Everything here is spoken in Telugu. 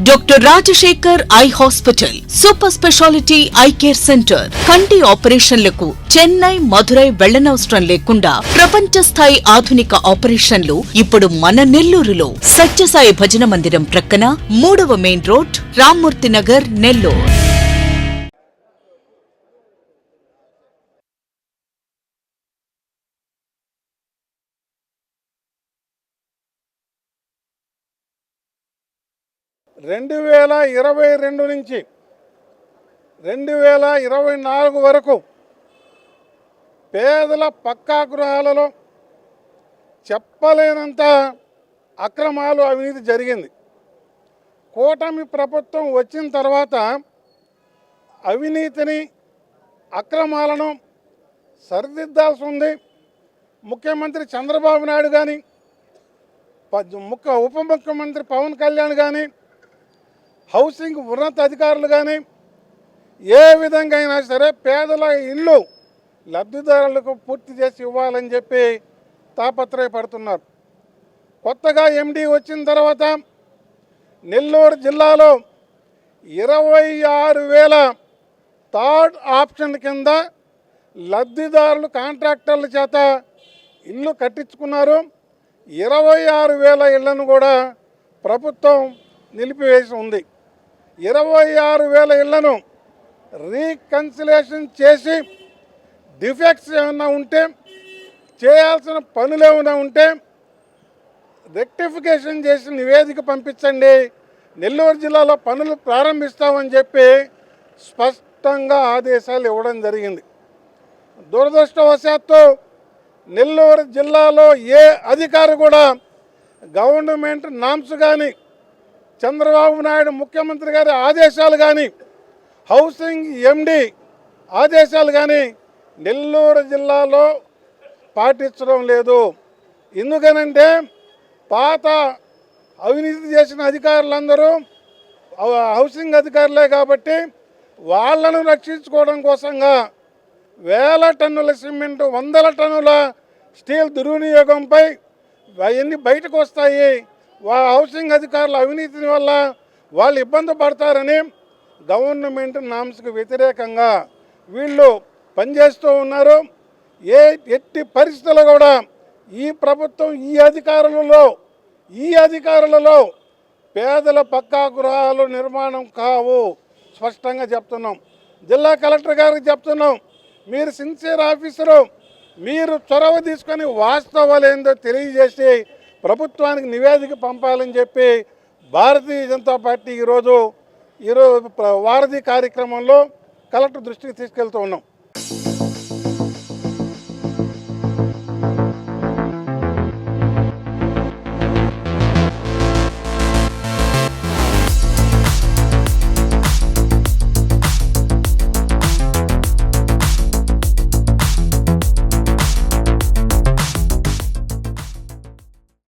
Doctor Rajasekhar eye hospital, super speciality eye care centre. కంటి ఆపరేషన్లకు చెన్నై, మధురై వెళ్లనవసరం లేకుండా ప్రపంచ స్థాయి ఆధునిక ఆపరేషన్లు ఇప్పుడు మన నెల్లూరులో. సత్యసాయి భజన మందిరం ప్రక్కన 3వ మెయిన్ రోడ్, రామ్మూర్తి నగర్, నెల్లూరు. రెండు 2022 నుంచి 2024 వరకు పేదల పక్కా గృహాలలో చెప్పలేనంత అక్రమాలు, అవినీతి జరిగింది. కూటమి ప్రభుత్వం వచ్చిన తర్వాత అవినీతిని, అక్రమాలను సరిదిద్దాల్సి ఉంది. ముఖ్యమంత్రి చంద్రబాబు నాయుడు కానీ, ఉప ముఖ్యమంత్రి పవన్ కళ్యాణ్ కానీ, హౌసింగ్ ఉన్నతాధికారులు కానీ ఏ విధంగా అయినా సరే పేదల ఇళ్ళు లబ్ధిదారులకు పూర్తి చేసి ఇవ్వాలని చెప్పి తాపత్రయపడుతున్నారు. కొత్తగా ఎండీ వచ్చిన తర్వాత నెల్లూరు జిల్లాలో 26,000 థర్డ్ ఆప్షన్ కింద లబ్ధిదారులు కాంట్రాక్టర్ల చేత ఇల్లు కట్టించుకున్నారు. 26,000 ఇళ్లను కూడా ప్రభుత్వం నిలిపివేసి ఉంది. 26,000 ఇళ్లను రీకన్సిలేషన్ చేసి డిఫెక్ట్స్ ఏమైనా ఉంటే, చేయాల్సిన పనులు ఏమైనా ఉంటే రెక్టిఫికేషన్ చేసి నివేదిక పంపించండి, నెల్లూరు జిల్లాలో పనులు ప్రారంభిస్తామని చెప్పి స్పష్టంగా ఆదేశాలు ఇవ్వడం జరిగింది. దురదృష్టవశాత్తు నెల్లూరు జిల్లాలో ఏ అధికారి కూడా గవర్నమెంట్ నామ్స్ కానీ, చంద్రబాబు నాయుడు ముఖ్యమంత్రి గారి ఆదేశాలు కానీ, హౌసింగ్ ఎండి ఆదేశాలు కానీ నెల్లూరు జిల్లాలో పాటించడం లేదు. ఎందుకనంటే పాత అవినీతి చేసిన అధికారులందరూ హౌసింగ్ అధికారులే కాబట్టి వాళ్ళను రక్షించుకోవడం కోసంగా వేల టన్నుల సిమెంటు, వందల టన్నుల స్టీల్ దుర్వినియోగంపై అవన్నీ బయటకు వస్తాయి, హౌసింగ్ అధికారుల అవినీతి వల్ల వాళ్ళు ఇబ్బంది పడతారని గవర్నమెంట్ నామ్స్కి వ్యతిరేకంగా వీళ్ళు పనిచేస్తూ ఉన్నారు. ఎట్టి పరిస్థితుల్లో కూడా ఈ ప్రభుత్వం ఈ అధికారులలో పేదల పక్కా గృహాలు నిర్మాణం కావు, స్పష్టంగా చెప్తున్నాం. జిల్లా కలెక్టర్ గారికి చెప్తున్నాం, మీరు సిన్సియర్ ఆఫీసరు, మీరు చొరవ తీసుకొని వాస్తవాలు ఏందో తెలియజేసి ప్రభుత్వానికి నివేదిక పంపాలని చెప్పి భారతీయ జనతా పార్టీ ఈరోజు వారధి కార్యక్రమంలో కలెక్టర్ దృష్టికి తీసుకెళ్తూ ఉన్నాం.